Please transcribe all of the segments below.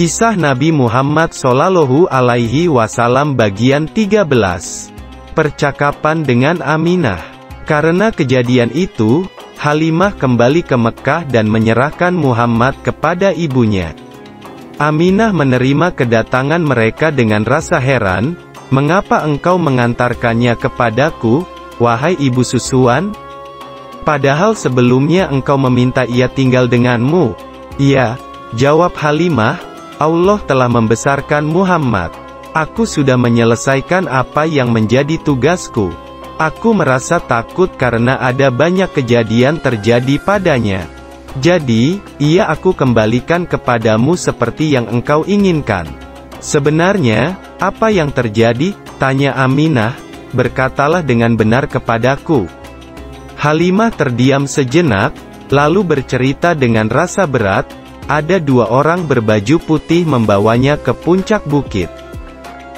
Kisah Nabi Muhammad Shallallahu Alaihi Wasallam bagian 13. Percakapan dengan Aminah. Karena kejadian itu, Halimah kembali ke Mekah dan menyerahkan Muhammad kepada ibunya. Aminah menerima kedatangan mereka dengan rasa heran, "Mengapa engkau mengantarkannya kepadaku, wahai ibu susuan? Padahal sebelumnya engkau meminta ia tinggal denganmu." "Ya," jawab Halimah, "Allah telah membesarkan Muhammad. Aku sudah menyelesaikan apa yang menjadi tugasku. Aku merasa takut karena ada banyak kejadian terjadi padanya. Jadi, ia aku kembalikan kepadamu seperti yang engkau inginkan." "Sebenarnya, apa yang terjadi?" tanya Aminah. "Berkatalah dengan benar kepadaku." Halimah terdiam sejenak, lalu bercerita dengan rasa berat, "Ada dua orang berbaju putih membawanya ke puncak bukit.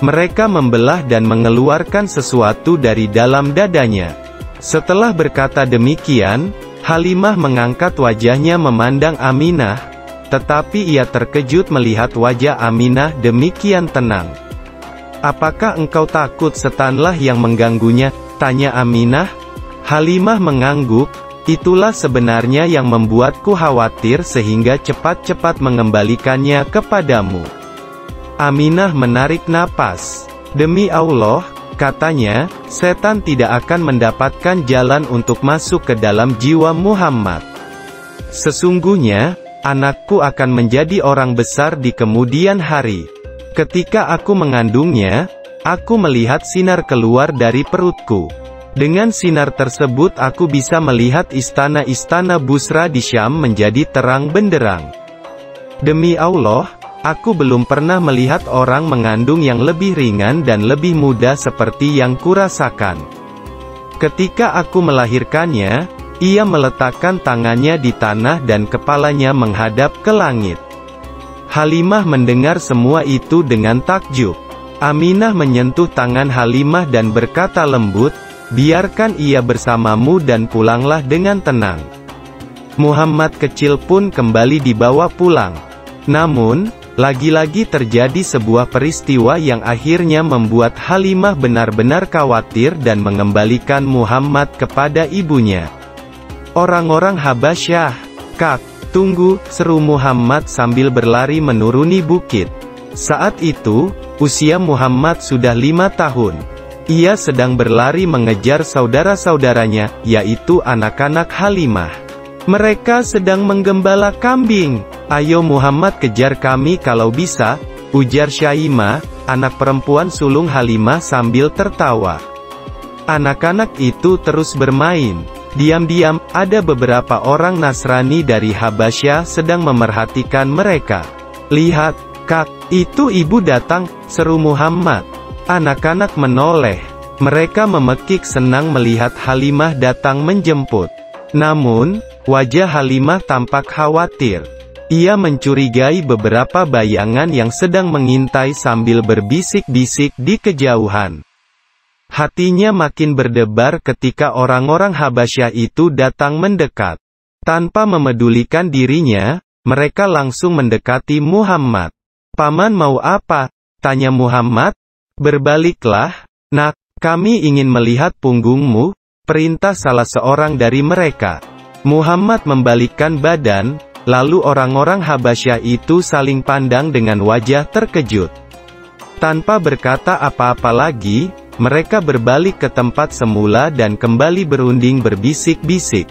Mereka membelah dan mengeluarkan sesuatu dari dalam dadanya." Setelah berkata demikian, Halimah mengangkat wajahnya memandang Aminah, tetapi ia terkejut melihat wajah Aminah demikian tenang. "Apakah engkau takut setanlah yang mengganggunya?" tanya Aminah. Halimah mengangguk, "Itulah sebenarnya yang membuatku khawatir sehingga cepat-cepat mengembalikannya kepadamu." Aminah menarik napas. "Demi Allah," katanya, "setan tidak akan mendapatkan jalan untuk masuk ke dalam jiwa Muhammad. Sesungguhnya, anakku akan menjadi orang besar di kemudian hari. Ketika aku mengandungnya, aku melihat sinar keluar dari perutku. Dengan sinar tersebut aku bisa melihat istana-istana Busra di Syam menjadi terang benderang. Demi Allah, aku belum pernah melihat orang mengandung yang lebih ringan dan lebih mudah seperti yang kurasakan. Ketika aku melahirkannya, ia meletakkan tangannya di tanah dan kepalanya menghadap ke langit." Halimah mendengar semua itu dengan takjub. Aminah menyentuh tangan Halimah dan berkata lembut, "Biarkan ia bersamamu dan pulanglah dengan tenang." Muhammad kecil pun kembali dibawa pulang. Namun, lagi-lagi terjadi sebuah peristiwa yang akhirnya membuat Halimah benar-benar khawatir dan mengembalikan Muhammad kepada ibunya. "Orang-orang Habasyah, Kak, tunggu," seru Muhammad sambil berlari menuruni bukit. Saat itu, usia Muhammad sudah 5 tahun. Ia sedang berlari mengejar saudara-saudaranya, yaitu anak-anak Halimah. Mereka sedang menggembala kambing. "Ayo Muhammad, kejar kami kalau bisa," ujar Syaimah, anak perempuan sulung Halimah sambil tertawa. Anak-anak itu terus bermain. Diam-diam, ada beberapa orang Nasrani dari Habasyah sedang memerhatikan mereka. "Lihat, Kak, itu ibu datang," seru Muhammad. Anak-anak menoleh. Mereka memekik senang melihat Halimah datang menjemput. Namun, wajah Halimah tampak khawatir. Ia mencurigai beberapa bayangan yang sedang mengintai sambil berbisik-bisik di kejauhan. Hatinya makin berdebar ketika orang-orang Habasyah itu datang mendekat. Tanpa memedulikan dirinya, mereka langsung mendekati Muhammad. "Paman mau apa?" tanya Muhammad. "Berbaliklah, Nak, kami ingin melihat punggungmu," perintah salah seorang dari mereka. Muhammad membalikkan badan, lalu orang-orang Habasyah itu saling pandang dengan wajah terkejut. Tanpa berkata apa-apa lagi, mereka berbalik ke tempat semula dan kembali berunding berbisik-bisik.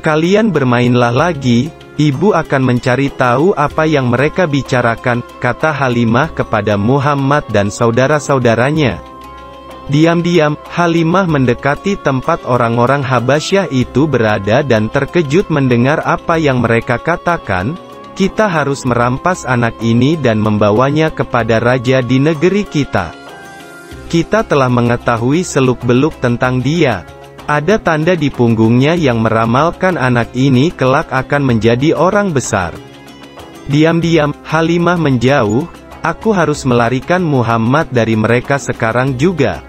"Kalian bermainlah lagi, ibu akan mencari tahu apa yang mereka bicarakan," kata Halimah kepada Muhammad dan saudara-saudaranya. Diam-diam, Halimah mendekati tempat orang-orang Habasyah itu berada dan terkejut mendengar apa yang mereka katakan, "Kita harus merampas anak ini dan membawanya kepada raja di negeri kita. Kita telah mengetahui seluk-beluk tentang dia. Ada tanda di punggungnya yang meramalkan anak ini kelak akan menjadi orang besar." Diam-diam, Halimah menjauh, "Aku harus melarikan Muhammad dari mereka sekarang juga."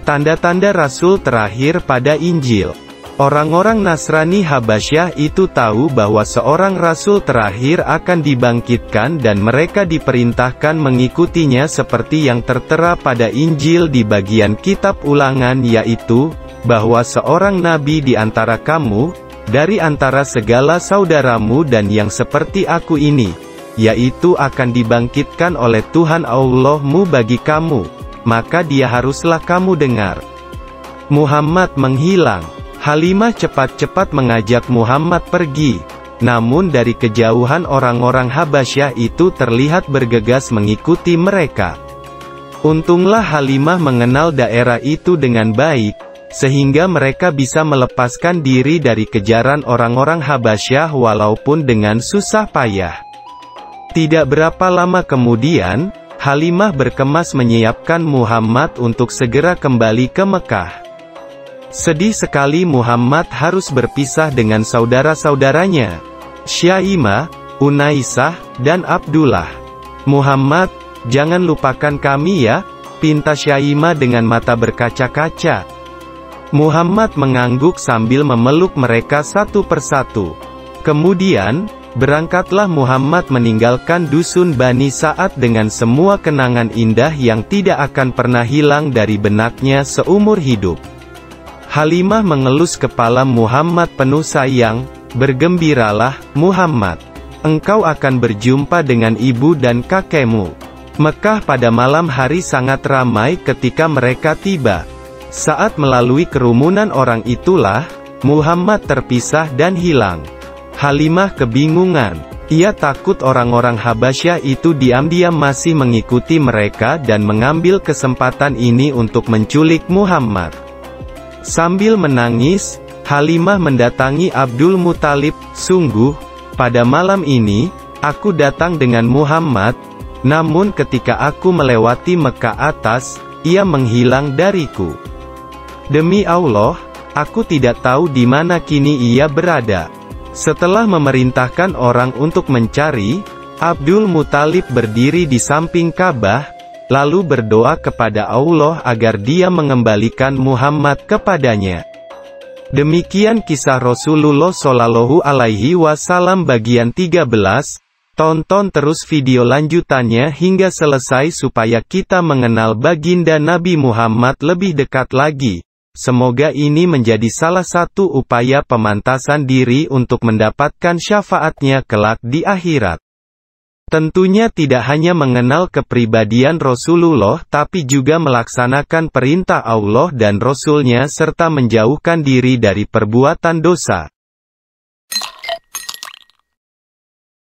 Tanda-tanda Rasul terakhir pada Injil. Orang-orang Nasrani Habasyah itu tahu bahwa seorang rasul terakhir akan dibangkitkan dan mereka diperintahkan mengikutinya seperti yang tertera pada Injil di bagian kitab Ulangan, yaitu, bahwa seorang nabi di antara kamu, dari antara segala saudaramu dan yang seperti aku ini, yaitu akan dibangkitkan oleh Tuhan Allahmu bagi kamu, maka dia haruslah kamu dengar. Muhammad menghilang. Halimah cepat-cepat mengajak Muhammad pergi. Namun dari kejauhan orang-orang Habasyah itu terlihat bergegas mengikuti mereka. Untunglah Halimah mengenal daerah itu dengan baik, sehingga mereka bisa melepaskan diri dari kejaran orang-orang Habasyah walaupun dengan susah payah. Tidak berapa lama kemudian, Halimah berkemas menyiapkan Muhammad untuk segera kembali ke Mekah. Sedih sekali Muhammad harus berpisah dengan saudara-saudaranya, Syaimah, Unaisah, dan Abdullah. "Muhammad, jangan lupakan kami ya," pinta Syaimah dengan mata berkaca-kaca. Muhammad mengangguk sambil memeluk mereka satu persatu. Kemudian, berangkatlah Muhammad meninggalkan dusun Bani Sa'ad dengan semua kenangan indah yang tidak akan pernah hilang dari benaknya seumur hidup. Halimah mengelus kepala Muhammad penuh sayang, "Bergembiralah, Muhammad. Engkau akan berjumpa dengan ibu dan kakekmu." Mekah pada malam hari sangat ramai ketika mereka tiba. Saat melalui kerumunan orang itulah, Muhammad terpisah dan hilang. Halimah kebingungan. Ia takut orang-orang Habasyah itu diam-diam masih mengikuti mereka dan mengambil kesempatan ini untuk menculik Muhammad. Sambil menangis, Halimah mendatangi Abdul Muthalib. "Sungguh, pada malam ini, aku datang dengan Muhammad, namun ketika aku melewati Mekah atas, ia menghilang dariku. Demi Allah, aku tidak tahu di mana kini ia berada." Setelah memerintahkan orang untuk mencari, Abdul Muthalib berdiri di samping Ka'bah, lalu berdoa kepada Allah agar dia mengembalikan Muhammad kepadanya. Demikian kisah Rasulullah Shallallahu Alaihi Wasallam bagian 13. Tonton terus video lanjutannya hingga selesai supaya kita mengenal baginda Nabi Muhammad lebih dekat lagi. Semoga ini menjadi salah satu upaya pemantasan diri untuk mendapatkan syafaatnya kelak di akhirat. Tentunya tidak hanya mengenal kepribadian Rasulullah tapi juga melaksanakan perintah Allah dan Rasul-Nya serta menjauhkan diri dari perbuatan dosa.